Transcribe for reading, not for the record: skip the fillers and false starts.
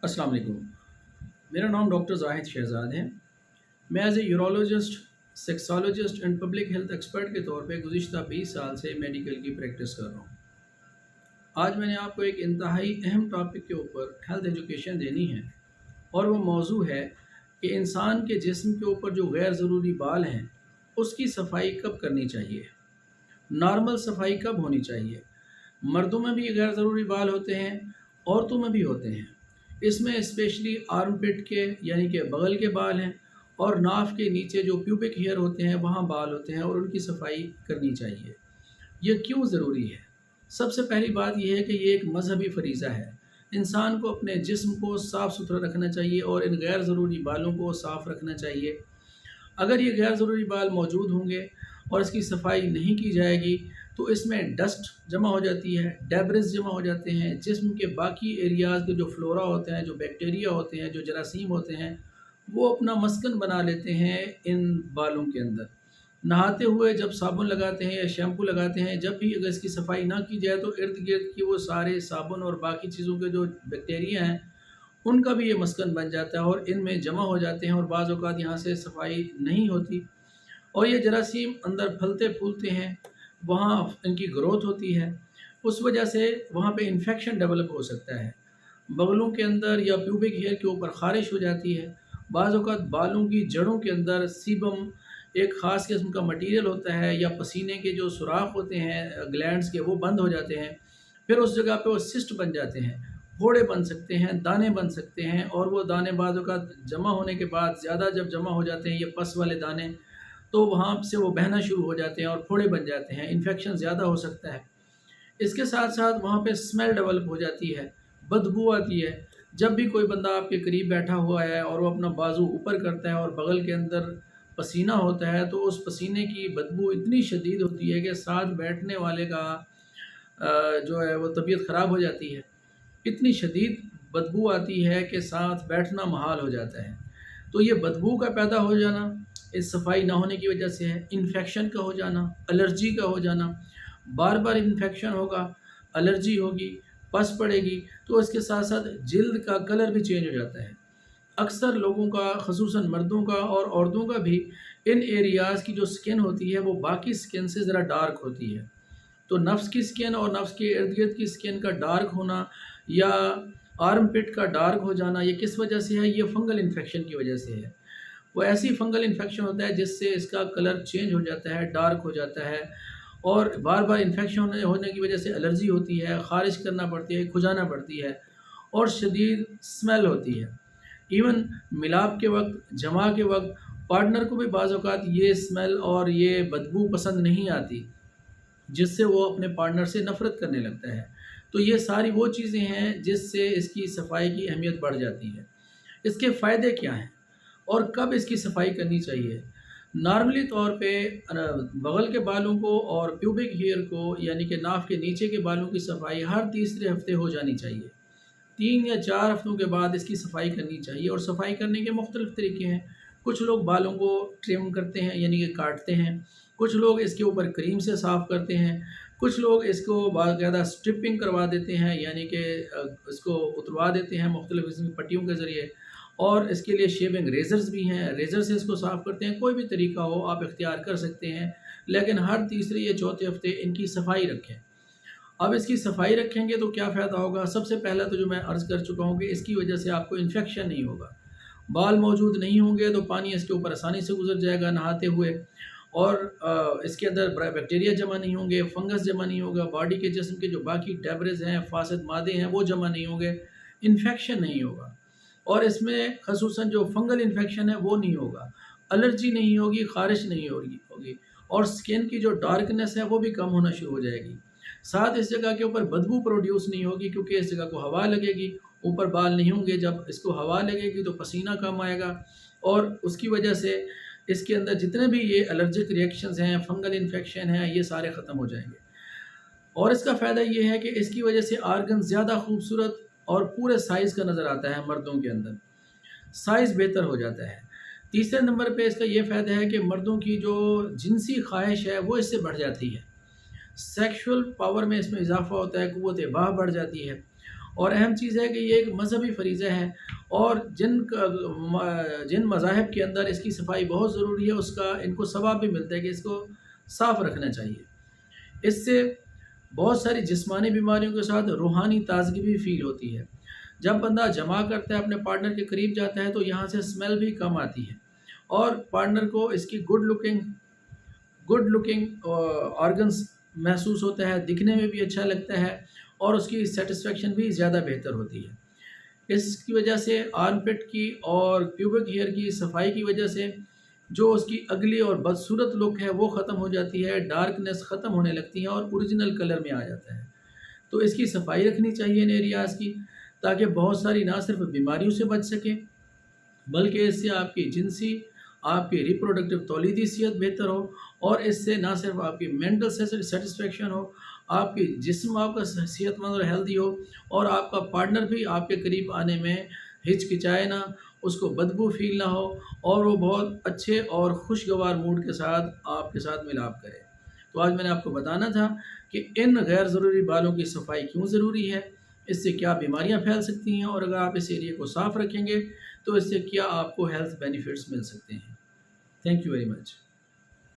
अस्सलाम वालेकुम। मेरा नाम डॉक्टर जाहिद शहजाद है। मैं as a urologist, sexologist and public health expert के तौर पे गुज़िश्ता 20 साल से मेडिकल की प्रैक्टिस कर रहा हूँ। आज मैंने आपको एक इंतहाई अहम टॉपिक के ऊपर हेल्थ एजुकेशन देनी है, और वो मौजू है कि इंसान के जिस्म के ऊपर जो गैर ज़रूरी बाल हैं उसकी सफाई कब करनी चाहिए, नॉर्मल सफाई कब होनी चाहिए। मर्दों में भी गैर ज़रूरी बाल होते हैं, औरतों में भी होते हैं। इसमें स्पेशली आर्म पिट के यानी कि बगल के बाल हैं, और नाफ के नीचे जो प्यूबिक हेयर होते हैं वहाँ बाल होते हैं, और उनकी सफाई करनी चाहिए। ये क्यों ज़रूरी है? सबसे पहली बात यह है कि ये एक मजहबी फ़रीज़ा है। इंसान को अपने जिस्म को साफ़ सुथरा रखना चाहिए और इन गैर ज़रूरी बालों को साफ़ रखना चाहिए। अगर ये गैर ज़रूरी बाल मौजूद होंगे और इसकी सफाई नहीं की जाएगी तो इसमें डस्ट जमा हो जाती है, डेब्रिस जमा हो जाते हैं। जिस्म के बाकी एरियाज़ के जो फ्लोरा होते हैं, जो बैक्टीरिया होते हैं, जो जरासीम होते हैं, वो अपना मस्कन बना लेते हैं इन बालों के अंदर। नहाते हुए जब साबुन लगाते हैं या शैम्पू लगाते हैं, जब भी अगर इसकी सफाई ना की जाए तो इर्द गिर्द की वो सारे साबुन और बाकी चीज़ों के जो बैक्टीरिया हैं उनका भी ये मस्कन बन जाता है और इनमें जमा हो जाते हैं, और बाज़ औक़ात यहाँ से सफाई नहीं होती और ये जरासीम अंदर फलते फूलते हैं, वहाँ इनकी ग्रोथ होती है। उस वजह से वहाँ पे इन्फेक्शन डेवलप हो सकता है। बगलों के अंदर या प्यूबिक हेयर के ऊपर ख़ारिश हो जाती है। बाज़ औक़ात बालों की जड़ों के अंदर सीबम एक ख़ास किस्म का मटीरियल होता है, या पसीने के जो सुराख होते हैं ग्लैंड्स के, वो बंद हो जाते हैं। फिर उस जगह पे वो सिस्ट बन जाते हैं, फोड़े बन सकते हैं, दाने बन सकते हैं, और वो दाने बाज़ औक़ात जमा होने के बाद ज़्यादा जब जमा हो जाते हैं ये पस वाले दाने, तो वहाँ से वो बहना शुरू हो जाते हैं और फोड़े बन जाते हैं। इन्फेक्शन ज़्यादा हो सकता है। इसके साथ साथ वहाँ पे स्मेल डेवलप हो जाती है, बदबू आती है। जब भी कोई बंदा आपके करीब बैठा हुआ है और वो अपना बाजू ऊपर करता है और बगल के अंदर पसीना होता है, तो उस पसीने की बदबू इतनी शदीद होती है कि साथ बैठने वाले का जो है वो तबीयत ख़राब हो जाती है। इतनी शदीद बदबू आती है कि साथ बैठना मुहाल हो जाता है। तो ये बदबू का पैदा हो जाना इस सफाई ना होने की वजह से है। इन्फेक्शन का हो जाना, एलर्जी का हो जाना, बार बार इन्फेक्शन होगा, एलर्जी होगी, पस पड़ेगी, तो इसके साथ साथ जिल्द का कलर भी चेंज हो जाता है। अक्सर लोगों का, ख़ुसूसन मर्दों का और औरतों का भी, इन एरियाज़ की जो स्किन होती है वो बाकी स्किन से ज़रा डार्क होती है। तो नफ्स की स्किन और नफ्स के इर्द गिर्द की स्किन का डार्क होना या आर्म पिट का डार्क हो जाना, ये किस वजह से है? ये फंगल इन्फेक्शन की वजह से है। वो ऐसी फंगल इन्फेक्शन होता है जिससे इसका कलर चेंज हो जाता है, डार्क हो जाता है, और बार बार इन्फेक्शन होने की वजह से एलर्जी होती है, ख़ारिश करना पड़ती है, खुजाना पड़ती है, और शदीद स्मेल होती है। इवन मिलाप के वक्त, जमा के वक्त पार्टनर को भी बाज़ औक़ात ये स्मेल और ये बदबू पसंद नहीं आती, जिससे वो अपने पार्टनर से नफ़रत करने लगता है। तो ये सारी वो चीज़ें हैं जिससे इसकी सफाई की अहमियत बढ़ जाती है। इसके फ़ायदे क्या हैं और कब इसकी सफाई करनी चाहिए? नॉर्मली तौर पे बगल के बालों को और प्यूबिक हेयर को यानी कि नाक के नीचे के बालों की सफाई हर तीसरे हफ्ते हो जानी चाहिए। 3 या 4 हफ्तों के बाद इसकी सफाई करनी चाहिए, और सफाई करने के मुख्तलिफ़ तरीके हैं। कुछ लोग बालों को ट्रिम करते हैं यानी कि काटते हैं, कुछ लोग इसके ऊपर क्रीम से साफ़ करते हैं, कुछ लोग इसको बाकायदा स्ट्रिपिंग करवा देते हैं यानी कि इसको उतरवा देते हैं मुख्तलिफ़ किस्म की पट्टियों के ज़रिए, और इसके लिए शेविंग रेज़र्स भी हैं, रेज़र से इसको साफ़ करते हैं। कोई भी तरीका हो आप इख्तियार कर सकते हैं, लेकिन हर तीसरे या चौथे हफ्ते इनकी सफाई रखें। अब इसकी सफाई रखेंगे तो क्या फ़ायदा होगा? सबसे पहला तो जो मैं अर्ज़ कर चुका हूँ कि इसकी वजह से आपको इन्फेक्शन नहीं होगा। बाल मौजूद नहीं होंगे तो पानी इसके ऊपर आसानी से गुज़र जाएगा नहाते हुए, और इसके अंदर बैक्टीरिया जमा नहीं होंगे, फंगस जमा नहीं होगा, बॉडी के जिस्म के जो बाकी डेब्रिस हैं, फासिद मादे हैं, वो जमा नहीं होंगे, इन्फेक्शन नहीं होगा, और इसमें ख़ुसूसन जो फंगल इन्फेक्शन है वो नहीं होगा, एलर्जी नहीं होगी, ख़ारिश नहीं होगी, और स्किन की जो डार्कनेस है वो भी कम होना शुरू हो जाएगी। साथ इस जगह के ऊपर बदबू प्रोड्यूस नहीं होगी, क्योंकि इस जगह को हवा लगेगी, ऊपर बाल नहीं होंगे। जब इसको हवा लगेगी तो पसीना कम आएगा, और उसकी वजह से इसके अंदर जितने भी ये एलर्जिक रिएक्शंस हैं, फंगल इन्फेक्शन हैं, ये सारे ख़त्म हो जाएंगे। और इसका फ़ायदा ये है कि इसकी वजह से आर्गन ज़्यादा खूबसूरत और पूरे साइज़ का नज़र आता है। मर्दों के अंदर साइज़ बेहतर हो जाता है। तीसरे नंबर पे इसका ये फ़ायदा है कि मर्दों की जो जिनसी ख्वाहिश है वो इससे बढ़ जाती है। सेक्सुअल पावर में इसमें इजाफ़ा होता है, क़ुव्वत बाह बढ़ जाती है, اور اہم چیز ہے کہ یہ ایک مذہبی فریضہ ہے، اور جن مذاہب کے اندر اس کی صفائی بہت ضروری ہے، اس کا ان کو ثواب بھی ملتا ہے کہ اس کو صاف رکھنا چاہیے۔ اس سے بہت ساری جسمانی بیماریوں کے ساتھ روحانی تازگی بھی فیل ہوتی ہے۔ جب بندہ جمع کرتا ہے، اپنے پارٹنر کے قریب جاتا ہے، تو یہاں سے اسمیل بھی کم آتی ہے، اور پارٹنر کو اس کی گڈ لکنگ آرگنز محسوس ہوتا ہے، دکھنے میں بھی اچھا لگتا ہے، اور اس کی سیٹسفیکشن بھی زیادہ بہتر ہوتی ہے۔ اس کی وجہ سے آرم پٹ کی اور پیوبک ہیئر کی صفائی کی وجہ سے جو اس کی اگلی اور بدصورت لک ہے وہ ختم ہو جاتی ہے، ڈارکنیس ختم ہونے لگتی ہے، اور اوریجنل کلر میں آ جاتا ہے۔ تو اس کی صفائی رکھنی چاہیے ان ایریاز کی، تاکہ بہت ساری نہ صرف بیماریوں سے بچ سکیں، بلکہ اس سے آپ کی جنسی، آپ کی ریپروڈکٹیو تولیدی صحت بہتر ہو، اور اس سے نہ صرف آپ کی مینٹل سیٹسفیکشن ہو، آپ کی جسم آپ کا صحت مند اور ہیلدی ہو، اور آپ کا پارٹنر بھی آپ کے قریب آنے میں ہچکچائے نہ، اس کو بدبو فیل نہ ہو، اور وہ بہت اچھے اور خوشگوار موڈ کے ساتھ آپ کے ساتھ ملاپ کرے۔ تو آج میں نے آپ کو بتانا تھا کہ ان غیر ضروری بالوں کی صفائی کیوں ضروری ہے، اس سے کیا بیماریاں پھیل سکتی ہیں، اور اگر آپ اس ایریا کو صاف رکھیں گے تو اس سے کیا آپ کو ہیلتھ بینیفٹس مل سکتے ہیں۔ Thank you very much.